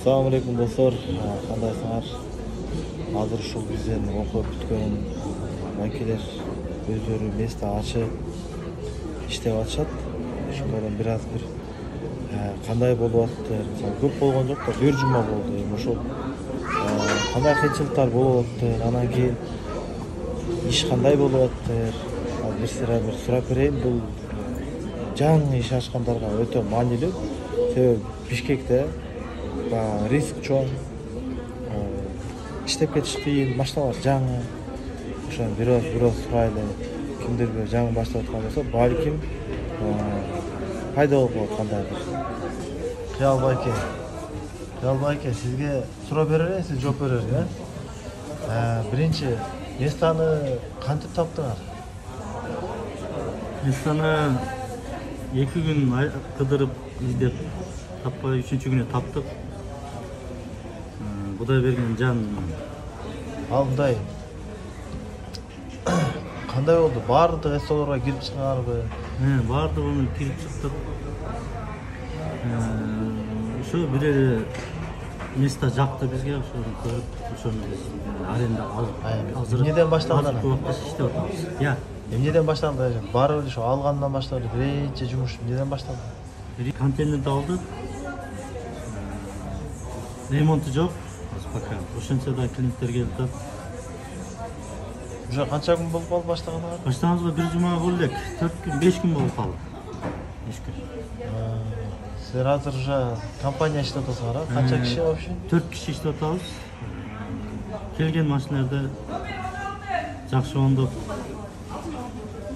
Assalamu alaikum dostlar. Кандайсыңар? Азыр ушул бизден окуп бүткөн байкелер өздөрү место ачып иштеп атышат. Ошондон бир аз бир кандай болуп атыптыр? Мисалы көп болгон жок да, 4 жума болду. Эми ошол кандай кыйынчылыктар болуп атыптыр? Анан кийин иш кандай болуп атыптыр? Бир сыра бир сурап берейин. Бул жаңы иш ачкандарга өтө маанилүү. Себеби Бишкекте риск чоң, иштеп кетиш кыйын, машиналар жаңы. Ошону бирөөз сурайлы. Кимдирби жаңы баштап аткан болсо, балким пайда болуп калат кандайдыр. Кыял байке, сизге суроо берер, сиз жооп берерсиз, биринчи местаны кантип таптыңар? Местаны 2 күн кыдырып издеп таппай 3-чү күнү таптык. Кудай берген жан. Ал мындай кандай болду? Баардык эстолорго кирип чыкканбы? Баардыгына кирип чыктык. Ошо бир место жакты бизге, ошону көрүп, ошону биз аренда алып азыр. Эмнеден баштаган? Иштеп атабыз. Эмнеден баштаган? Баары эле ошо алгандан баштап биринчи жумуш эмнеден башталды? Контейнерди алдык. Ремонту жок. Пока. Ошончо да клиенттер келип атат. Уже канча күн болуп калды баштаганга? Баштаганыбызга 1 жума болду элек. 4 күн, 5 күн болуп калды. 5 күн. Силер азыр уже компания иштеп атасыңар, канча киши вообще? 4 киши иштеп атабыз. Келген машиналарды жакшы оңдоп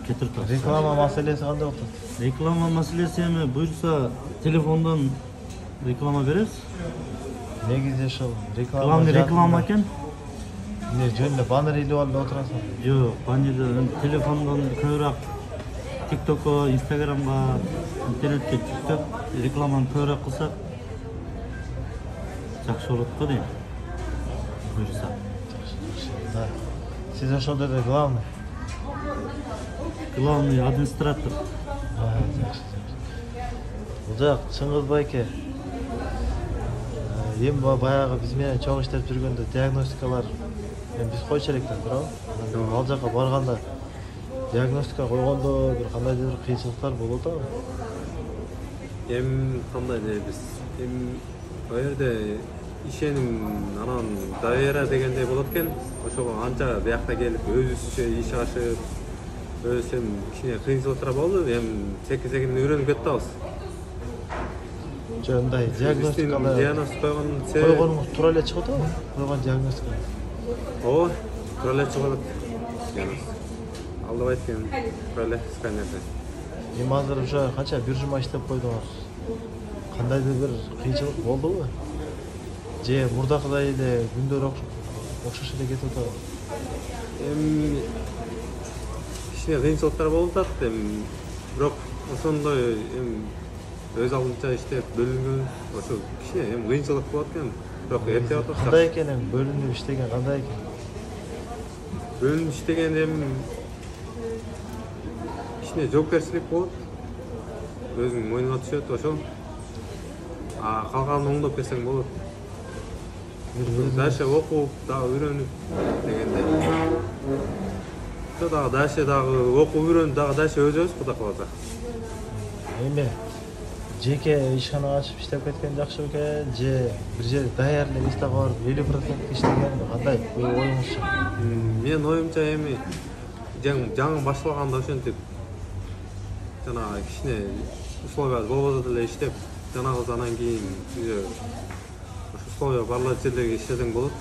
кетирип атабыз. Реклама маселеси кандай болуп атат? Реклама маселеси эми буюрса телефондон реклама беребиз. Негизи ошол Главный реклама экен. Эмне жөн эле баннер илип алып отурасың? Жок, баннерден телефондон көбүрөөк TikTokко, Instagramга, интернетке жүктөп рекламаны көбүрөөк кылсак жакшы болот го дейм. Буюрса. Сиз ошол жерде главный администратор. Бул жак Чыңгыз байке. Эми баягы биз менен чоң иштеп жүргөндө диагностикалар биз койчу элек да, туурабы? Ал жака барганда диагностика койгондо бир кандайдыр бир кыйынчылыктар болуп атабы? Эми кандай дейбиз? Эми ал жерде ишеним анан доверие дегендей болот экен. Ошого анча биякта келип өзүбүзчө иш ашып, өзүм кичине кыйынчылыктар болду. Эми секи-секин үйрөнүп кетип атабыз. Мындай диагностикалар койгонуңуз туура эле чыгып атабы? Койгон диагностика. Ооба, туура эле чыгып атат. Алдабайт экен, туура эле сканерде. Эми азыр уже канча 1 жума иштеп койдуңуз. Кандайдыр бир кыйынчылык болдубу? Же мурдакыдай эле күндөр окшош эле кетип атабы? Эми кичине кыйынчылыктар болуп атат. Эми бирок ошондой эми өз алдынча иштеп бөлүнгөн, ошо кичине эми кыйынчылык болот экен. Бирок эптеп атат. Кандай экен эми бөлүнүп иштеген кандай экен? Бөлүнүп иштеген эми кичине жоопкерчилик болот. Өзүң мойнуңа түшөт, ошол. Калганын оңдоп кетсең болот. Дальше окуп, дагы үйрөнүп дегенде. Ошо дагы дальше дагы окуп үйрөнүп, дагы дальше өзүбүз Кудай кааласа. Эми жеке ишкана ачып иштеп кеткен жакшы экен, же бир жерде даярдуу местага барып 50% иштеген кандай оюңузча? Менин оюмча эми жаңы башталганда ошентип жана кичине условия болбосо деле иштеп, жанагы анан кийин ошо условия барлар жерлерге иштесең болот.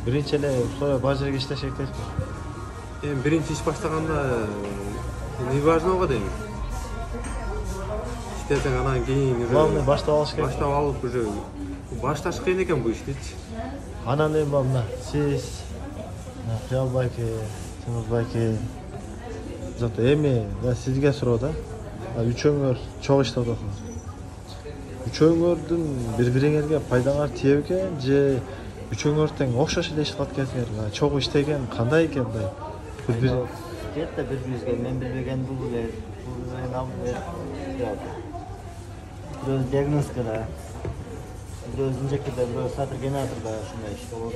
Биринчи эле условия бар жерге иштешек дейсизби? Эми биринчи иш баштаганда не важно го дейм. Иштесең анан кийин главный баштап алыш керек. Баштап алып уже башташ кыйын экен бул иштичи. Анан эми мына сиз Кыял байке, Чыңгыз байке. Зато эми сизге суроо да. Үчөөңөр чогуу иштеп атасыңар. Үчөөңөрдүн бири-бириңерге пайдаңар тийет экен, же үчөөңөр тең окшош эле иш кылат экенсиңер? Чогуу иштеген кандай экен мындай? Жетте биrbiribizге мен билбеген бул эле. Biraz diagnostikada бирөө инжекторда, бирөө сатыр генераторда ушундай иш болот.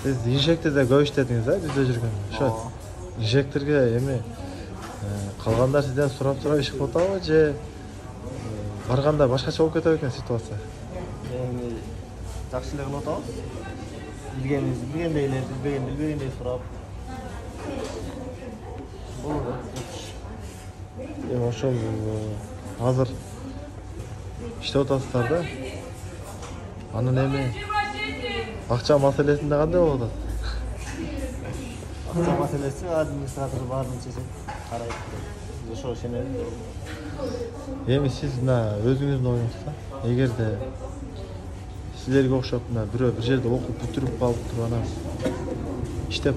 Siz инжекторда көп иштедиңиз а бизде жүргөндө. Ошо инжекторге эми калгандар сизден сурап иш кылып атабы же барганда башкача болуп кетет экен ситуация? Эми жакшы эле кылып атабыз. Билгендей эле, билбегендей сурап. Болот. Эми ошол азыр иштеп атасыздар да. Анын эми акча маселесинде кандай болуп атат? Акча маселеси администратор баарын чечет, карайт. Биз ошого ишенебиз. Эми сиз мына өзүңүздүн оюңузда эгерде силерге окшоп мына бирөө бир жерде окуп бүтүрүп калып анан иштеп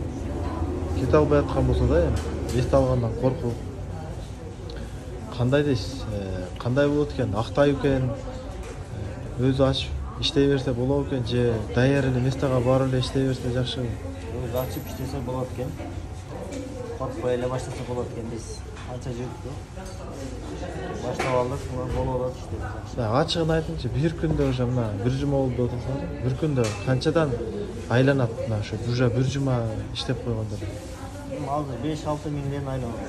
кете албай аткан болсо да эми эсте алгандан коркуп кандай дейсиз? Кандай болот экен? Актайбы экен? Өзү ачып иштей берсе болобу экен же даяр эле местага барып эле иштей берсе жакшыбы? Өзү ачып иштесе болот экен. Коркпой эле баштаса болот экен биз. Анча жүрдүк. Баштап алдык, болуп атат иштеп. Ачыгын айтыңызчы, бир күндө уже мына бир жума болду деп атасыңар. Бир күндө канчадан айланат мына ушу уже бир жума иштеп койгондор? Азыр 5-6 миңден айланат.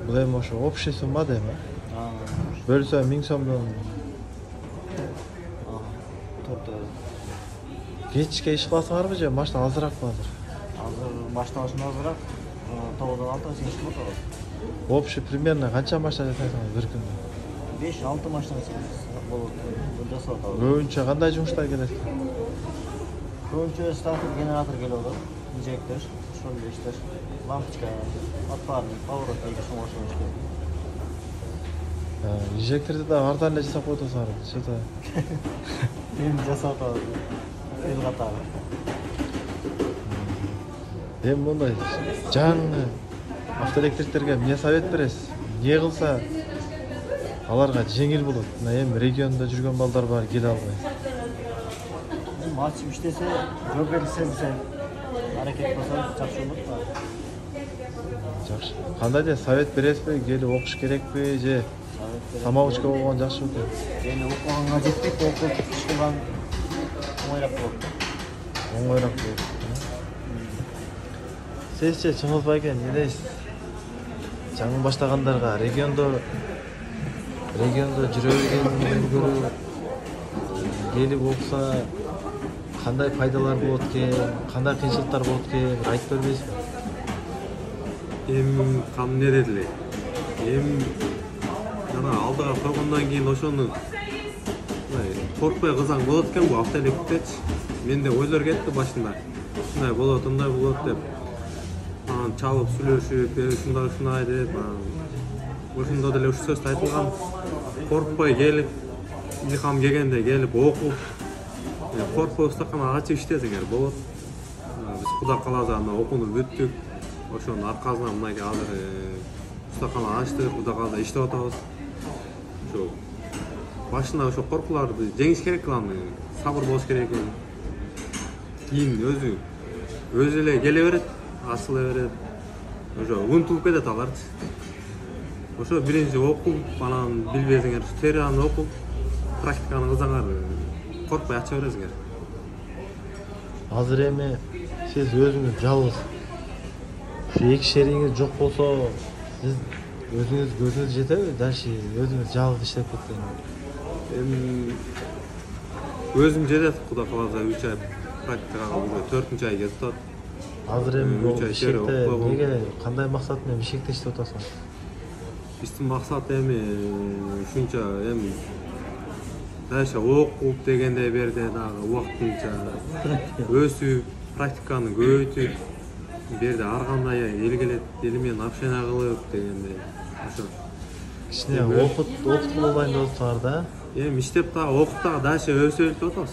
Бул эми ошо общий сумма да эми. Бөлсө 1000 сомдон. Кечке иш кыласыңарбы же машта азыракпы азыр? Азыр башталышын азыраак. 9-дан 6-га чейин иш кылып атабыз. Общий примерно канча машта жасайсыңар бир күндө? 5-6 машина болот. Жасап атабыз. Көбүнчө кандай жумуштар келет? Көбүнчө стартер генератор келип атат. Инжектор, ошол эле иштер. Лампочка, отпарник, поворот дейт, ошого окшогон иштер. Инжекторду да арзан эле жасап коюп атасыңар. Что-то Эми жасап атабыз. Эл катары. эми мындай жаңы автоэлектриктерге эмне совет бересиз? Эмне кылса аларга жеңил болот? Мына эми региондо жүргөн балдар бар, келе албай. Эми ачып иштесе, жоопкерчиликсе аракет кылса жакшы болот. Жакшы. Кандай да совет бересизби? Келип окуш керекпи же самоучка болгон жакшы экен? Эми окуганга жетпейт, окуп иш кылган оңойраак болот. Оңойраак болот. Сизче Чыңгыз байке эмне дейсиз? Жаңы баштагандарга региондо жүрө бергенден көрө келип окуса кандай пайдалар болот экен, кандай кыйынчылыктар болот экен, айтып бербейсизби? Эми кам эмне дедиле? Эми жана алдыга койгондон кийин ошону коркпой кылсаң болот экен бу автоэлектрикчи. Менде ойлор кетти башында. Ушундай болот, ындай болот деп. Анан чалып сүйлөшүп, ушундай деп, ошондо деле ушу сөз айтылган. Коркпой келип, илхам келгенде келип окуп, коркпой устакана ачып иштесеңер болот. Биз Куда кааласа ана окууну бүттүк. Ошонун аркасынан мынакей азыр устакана ачтык, Куда кааласа иштеп атабыз. Ошо башында ошо коркууларды жеңиш керек аны, сабыр болуш керек экен. Кийин өзү эле келе берет, ачыла берет. Ошо унутулуп кетет аларчы. Ошо биринчи окуп, анан билбесеңер теорияны окуп, практиканы кылсаңар коркпой ача бересиңер. Азыр эми сиз өзүңүз жалгыз. Ушу эки шериңиз жок болсо, сиз өзүңүз көзүңүз жетеби? Дальше өзүңүз жалгыз иштеп кеткен. Эми өзүм жетет, Куда кааласа 3 ай практикага уже 4-ай кетип атат. Азыр эми бул Үч ай ишекте окуп неге кандай максат менен ишекте иштеп атасың? Биздин максат эми ушунча эми дальше окуп дегенде берде дагы убактынча өсүп, практиканы көбөйтүп, берде ар кандай эл келет, эл менен общение кылып дегенде ошо. Кичине окут болбойн деп атсаңар да? Эми иштеп дагы окуп дагы дальше өсөбүз деп атабыз.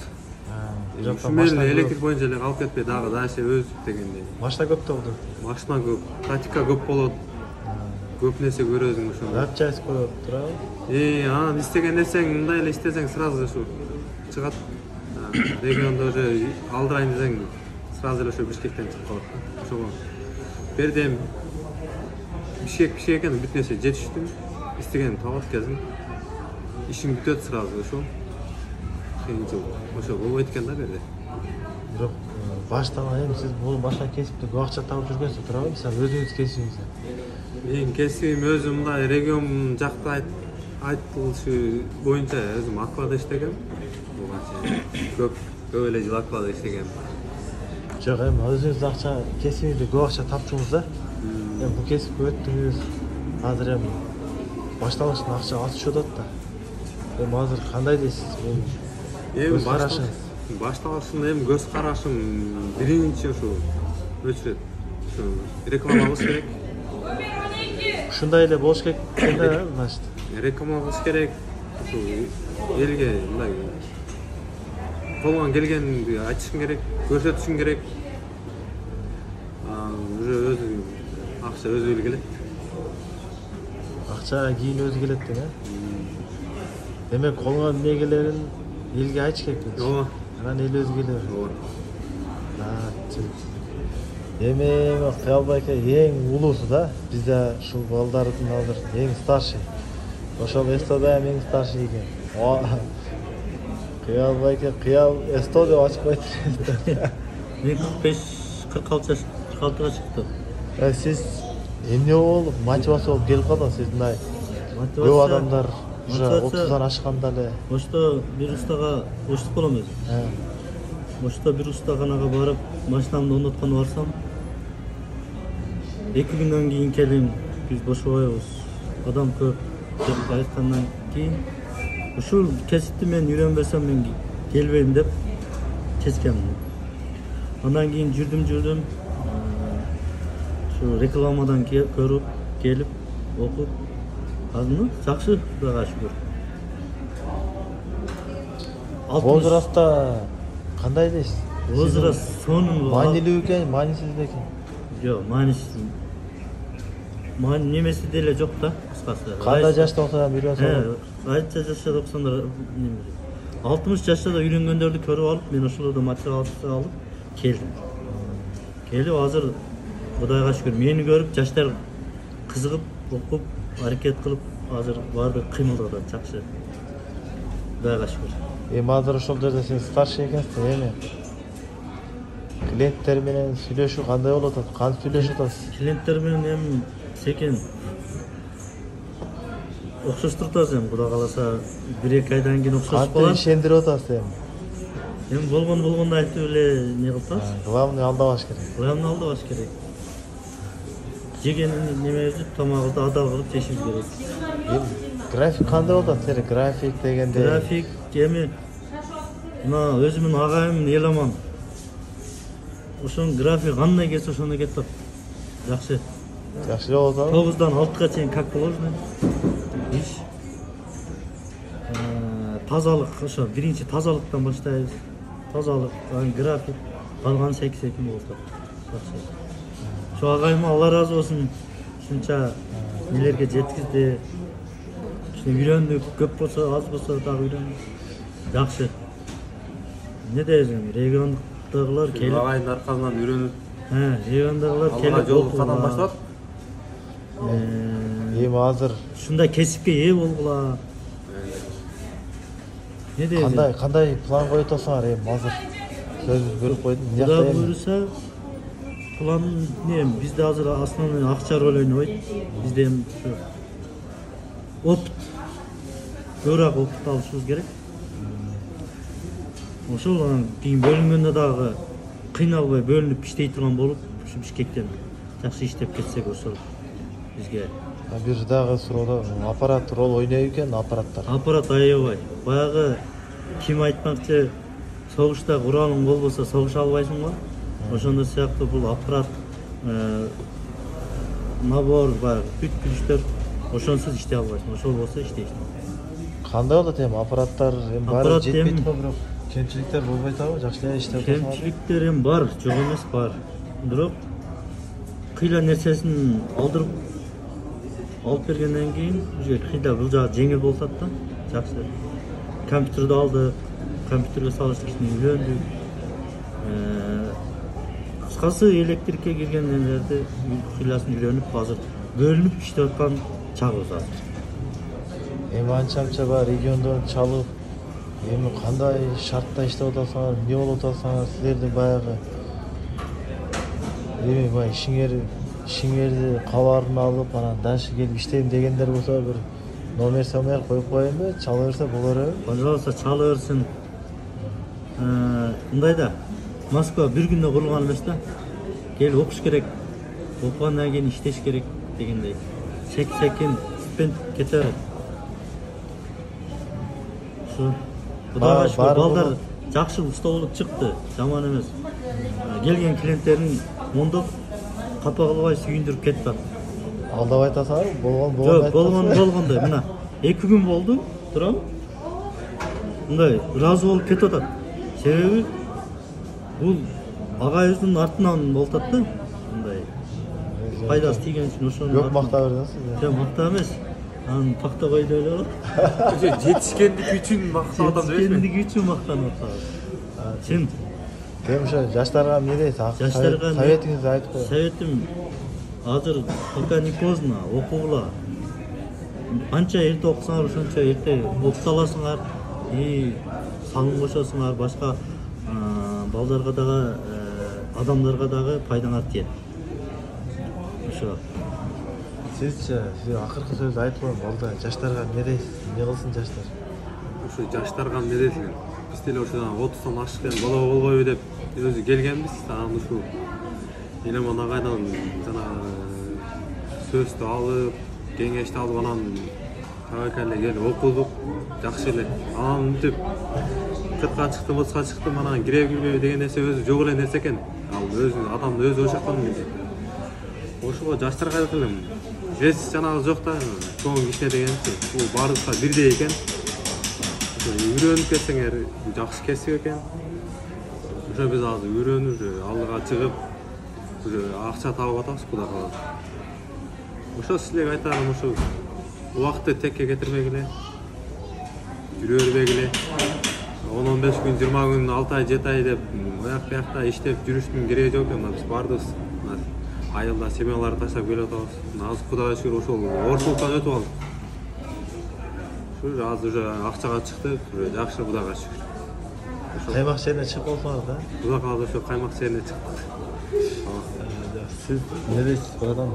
Жокта Ушу менен электрик боюнча эле калып кетпей дагы дальше өсүп дегенде. Машина көп да болду. Машина көп, практика көп болот. Көп нерсе көрөсүң ошондо. Запчасть көп турабы? Анан истеген нерсең мындай эле иштесең сразу ушу чыгат. Региондо уже алдырайын десең сразу эле ошо Бишкектен чыгып калат. Ошого берде Бишкек экен бүт нерсе жетиштүү. Истегенин табат кезин. Ишиң бүтөт сразу ошо. кыйынчыл ошо болбойт экен да берде. Бирок баштан эми сиз бул башка кесипте көп акча табып жүргөнсүз туурабы? Мисалы өзүңүз кесибиңизде. Менин кесибим өзүм мындай регион жакта айтылышы боюнча өзүм аквада иштегем. Буга чейин көп эле жыл аквада иштегем. Жок, эми өзүңүз акча кесибиңизде көп акча таптыңыз да. Эми бул кесипке өттүңүз. Азыр эми башталыштан акча аз түшүп атат да. Эми азыр кандай дейсиз? Эми Көз карашыңыз. башталышында эми көз карашым биринчи ушу өчүрөт. Ушу рекламалабыз керек. Ушундай эле болуш керек экен да, значит. Рекламалабыз керек. Ушу элге мындай колуңан келгенди айтышың керек, көрсөтүшүң керек. Уже өзү акча өзү эле келет. Акча кийин өзү келет да. Демек колуңа эмне келерин элге айтыш керек. Ооба. Анан эл өзү келер. Ооба. Эми Кыялбай ака эң улуусу да. Бизде ушул балдардын азыр эң старший. Ошол эстодада эң старший экен. Кыялбай ака кыял эсто деп ачпайт. Мен 45-46 чыктым. Сиз эмне болуп мотивация болуп келип калдыңыз? Сиз мындай көп адамдар уже 30-дан ашканда эле. Ошто бир устага оштук болом өзүм. Ошто бир устаханага барып, машинамды оңдоткону барсам, 2 күндөн кийин келим, биз бошобойбуз. Адам көп деп айткандан кийин ушул кесипти мен үйрөнбөсөм мен келбейм деп чечкем. Андан кийин жүрдүм. Şu reklamdan görüp, gelip, okup, adını жақсы Құдайға шүкір. Возрастта кандай дейсиз? Возраст сонун. Маанилүү экен, маанисиз экен. Жок, маанисиз. Немеси деле жок да, кыскасы. Кандай жашта болсо да үйрөнсө. Кайча жашта 90 60 жашта да үйрөнгөндөрдү көрүп алып, мен ошолордо материал алып келдим. Келип азыр Құдайға шүкір мени көрүп жаштар кызыгып, окуп, аракет кылып, азыр баарды кыймылдап атат, жакшы. Құдайға шүкір. Эми азыр ошол жерде сиз старший экенсиз, эми клиенттер менен сүйлөшүү кандай болуп атат? Кантип сүйлөшүп атасыз? Клиенттер менен эми секен окшоштуруп атабыз эми, Кудай кааласа 1-2 айдан кийин окшошуп калат. Кантип ишендирип атасыз эми? Эми болгону айтып эле не кылып атабыз. Главный алдабаш керек. Главный алдабаш керек. Жеген немебизди тамагыбызды адал кылып жешибиз керек. График кандай болуп атат? График дегенде График эми мына өзүмдүн агайым Эламан. Ошонун график кандай келсе ошондой кетип атат. Жакшы. Жакшы болуп атабы? 9-дан 6-га чейин как положено. Иш. Тазалык, ошо биринчи тазалыктан баштайбыз. Тазалык, график, калган 8 секунд болуп атат. Жакшы. Şu ağayıma Allah razı olsun. Şunça nelerge жеткизди. Şimdi үйрөндүк, көп болсо, аз болсо дагы үйрөндүк. Жакшы. Не дейсиң? Региондагылар келип, Агайдын аркасынан үйрөнүп, региондагылар келип жол кадан баштап. Эми азыр Ушундай кесипке ээ болгула. Не дейсиң? Кандай план коюп атасыңар эми азыр? Сөзүбүз бөлүп койдум. Кудай буйруса, план не, бизде азыр основной акча роль ойнобойт. Бизде эми опыт, көбүрөөк опыт алышыбыз керек. Ошол кийин бөлүнгөндө дагы кыйналбай бөлүнүп иштей турган болуп, ушу Бишкектен жакшы иштеп кетсек ошол бизге. Бир дагы суроодо аппарат рол ойнойт экен, аппараттар. Аппарат аябай. Баягы ким айтмакчы, согушта куралың болбосо согуша албайсың го. Ошондой сыяктуу бул аппарат, набор бар, бүт күчтөр ошонсуз иштей албайсың. Ошол болсо иштейсиң. Кандай болот эми аппараттар эми баары жетпейт го, бирок кемчиликтер болбойт абы, жакшы эле иштеп атасыңар. Кемчиликтер эми бар, жок эмес бар. Бирок кыйла нерсесин алдырып алып бергенден кийин уже кыйла бул жагы жеңил болуп атат да. Жакшы. Компьютерди алдык, компьютерге салыштык ишин үйрөндүк. Кыскасы электрикке келген нелерди кыйласын үйрөнүп азыр бөлүнүп иштеп аткан чагыбыз азыр. Эми анча бар региондон чалып эми кандай шартта иштеп атасыңар, эмне болуп атасыңар, силердин баягы эми баягы ишиңерди кабарын алып, анан дальше келип иштейм дегендер болсо бир номер коюп коеюнбу, чала берсе болор эми. Пожалуйста, чала берсин. Мындай да, Москва бир күндө курулган эмес да. Келип окуш керек, окугандан кийин иштеш керек дегендей. Секин стипендия кете берет. Кудайга шүкүр, балдар жакшы уста чыкты, жаман эмес. Келген клиенттерин мондоп капа кылбай сүйүндүрүп кетти. Алдап айтасыңар, Жок, болгондой. Мына 2 күн болду, турам. Мындай ыраазы болуп кетип атат. Себеби бул агайыбыздын артынан болуп атат да. Мындай пайдасы тийген үчүн ошону. Көп макта бересиз. Жок, макта эмес. Анын пакта койду эле болот. Жетишкендик үчүн мактап атам дейсизби? Жетишкендик үчүн мактанып атабыз. Чын. Эми ошо жаштарга эмне дейсиз? Советиңизди айтып коюңуз. Советим азыр пока не поздно, окугула. Канча эрте окусаңар, ошончо эрте окута аласыңар. Салым кошосуңар, башка балдарга дагы, адамдарга дагы пайдаңар тиет. Ошо. Сизче, сиз акыркы сөздү айтып коюң, балда жаштарга эмне дейсиз? Эмне кылсын жаштар? Ошо жаштарга эмне дейсиң? Биз деле ошодан 30тан ашкан болобойбу деп өзү келгенбиз. Анан ушул Элемон агайдан жанагы сөздү алып, кеңешти алып, анан табакале келип окудук, жакшы эле. Анан мынтип сыртка чыктым, отузга чыктым, анан кире кирбей деген нерсе өзү жок эле нерсе экен. Ал өзү адамды өзү ошоктон ошого жаштарга айтып элем. Жес жанагы жок да, чоң кичине дегенчи, бул баарыбызга бирдей экен. Үйрөнүп кетсеңер жакшы кесип экен. Ошо биз азыр үйрөнүп, алдыга чыгып, акча табып атабыз, Кудай кааласа. Ошо силерге айтарым, ошо убакытты текке кетирбегиле, жүрө бербегиле. 10-15 күн, 20 күн, 6 ай, 7 ай деп баякта иштеп жүрүштүн кереги жок экен. Биз бардыбыз. Айылда семьяларды таштап келип атабыз. Азыр Кудайга шүгүр ошол орчулуктан өтүп алдык. Ошо азыр уже акчага чыктык, жакшы Кудайга шүгүр. Каймак жерине чыгып калсаңар да. Кудай кааласа ошо каймак жерине чыктык. Сиз эмне дейсиз, братан?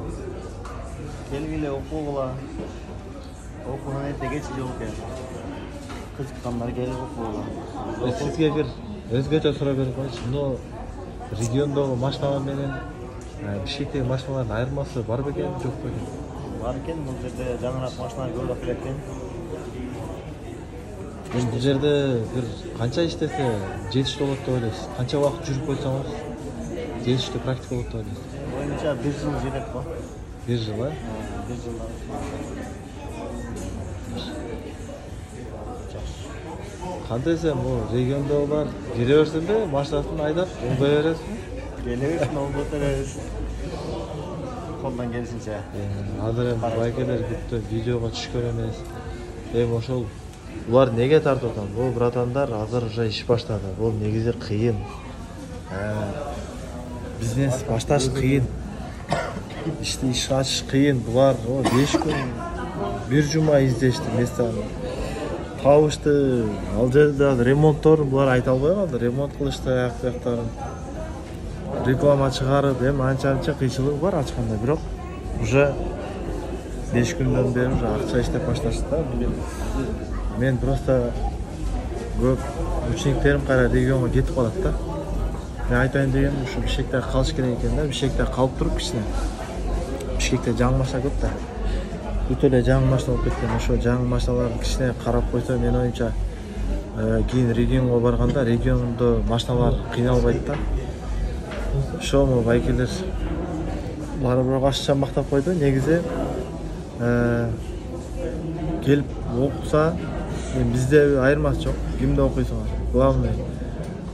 Келгиле окугула. Окуудан эрте кечи жок экен. Кызыккандар келип окугула. Сизге бир өзгөчө суроо берип коеюнчу. Мына региондогу машиналар менен Бишкектеги машиналардын айырмасы бар бекен, жок бекен? Бар экен, бул жерде жаңыраак машиналар көбүрөөк келет экен. Бул жерде бир канча иштесе жетиштүү болот деп ойлойсуз? Канча убакыт жүрүп койсоңуз жетиштүү практика болот деп ойлойсуз? Боюнча 1 жыл жетет го. 1 жыл, 1 жыл. Кантесе бул региондогулар кире берсин да, машинасын айдап, оңдой бересиз. Келе берсин, оңдота бересиз. Колдон келишинче. Азыр эми байкелер бүттө видеого түшкөн эмес. Эми ошол булар неге тартып атам? Бул братандар азыр уже иш баштады. Бул негизи кыйын. Бизнес башташ кыйын. Иш ачыш кыйын. Булар 5 күн, 1 жума издешти местаны. Табышты, ал жерде ремонттор булар айта албай калды. Ремонт кылышты аяктарын. Реклама чыгарып, эми анча кыйчылыгы бар ачканда, бирок уже 5 күндөн бери уже акча иштеп башташты да. Мен просто көп учениктерим кайра регионго кетип калат да. Мен айтайын дегеним ушу Бишкекте калыш керек экен да. Бишкекте калып туруп кичине. Бишкекте жаңы машина көп да. Бүт эле жаңы машина болуп кеткен. Ошо жаңы машиналарды кичине карап койсо, мен оюмча кийин регионго барганда региондо машиналар кыйналбайт да. Ошону байкелер баары бирок ашча мактап койду. Негизи келип окуса, бизде айырмасы жок. Кимде окуйсуңар? Главный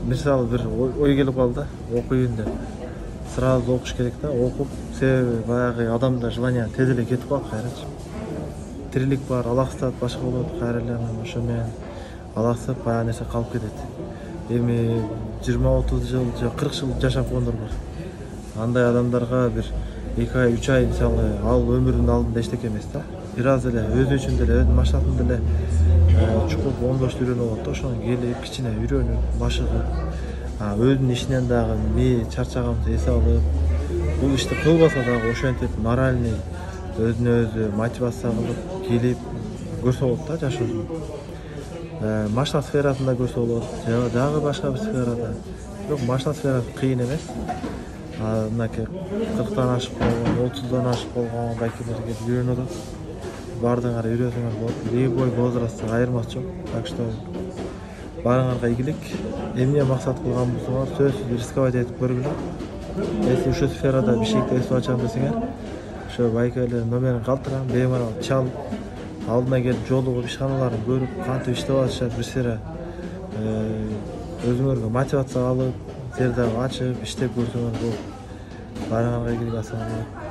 мисалы бир ой келип калды, окуйюн деп. Сразу окуш керек да, окуп, себеби баягы адамда желание тез эле кетип калат кайрачы. Тирилик бар, алаксат, башка болот, кайра эле ошо менен алаксап баягы нерсе калып кетет. Эми 20-30 жыл же 40 жыл жашап койгондор бар. Андай адамдарга бир 2 ай, 3 ай мисалы ал өмүрүнүн алдында эчтеке эмес да. Бир аз эле өзү үчүн деле, өзүнүн машинасын деле чукуп 15 үйрөнүп алат да, ошону келип кичине үйрөнүп, машыгып, өзүнүн ишинен дагы эмне чарчаганымды эс алып, бул ишти кылбаса дагы ошентип моральный өзүнө өзү мотивация кылып келип көрсө болот да жашоосун. Машина сферасында көрсө болот, дагы башка бир сферада. Бирок машина сферасы кыйын эмес. Мынакей 40-тан ашып калган, 30-дан ашып калган байкелерге үйрөнүп атат. Бардыңар үйрөнсөңөр болот. Любой возрастта айырмасы жок. Так что барыңарга ийгилик. Эмне максат кылган болсоңор, сөзсүз рисковать этип көргүлө. Если ушул сферада бишекти өсүп ачам десеңер, ошо байкелер номерин калтырам, беймарал чал, алдына келип жолугуп, ишканаларын көрүп, кантип иштеп атышат бир сыйра өзүңөргө мотивация алып, силер дагы ачып, иштеп көрсөңөр болот. Барыңарга ийгилик, ассалам алейкум.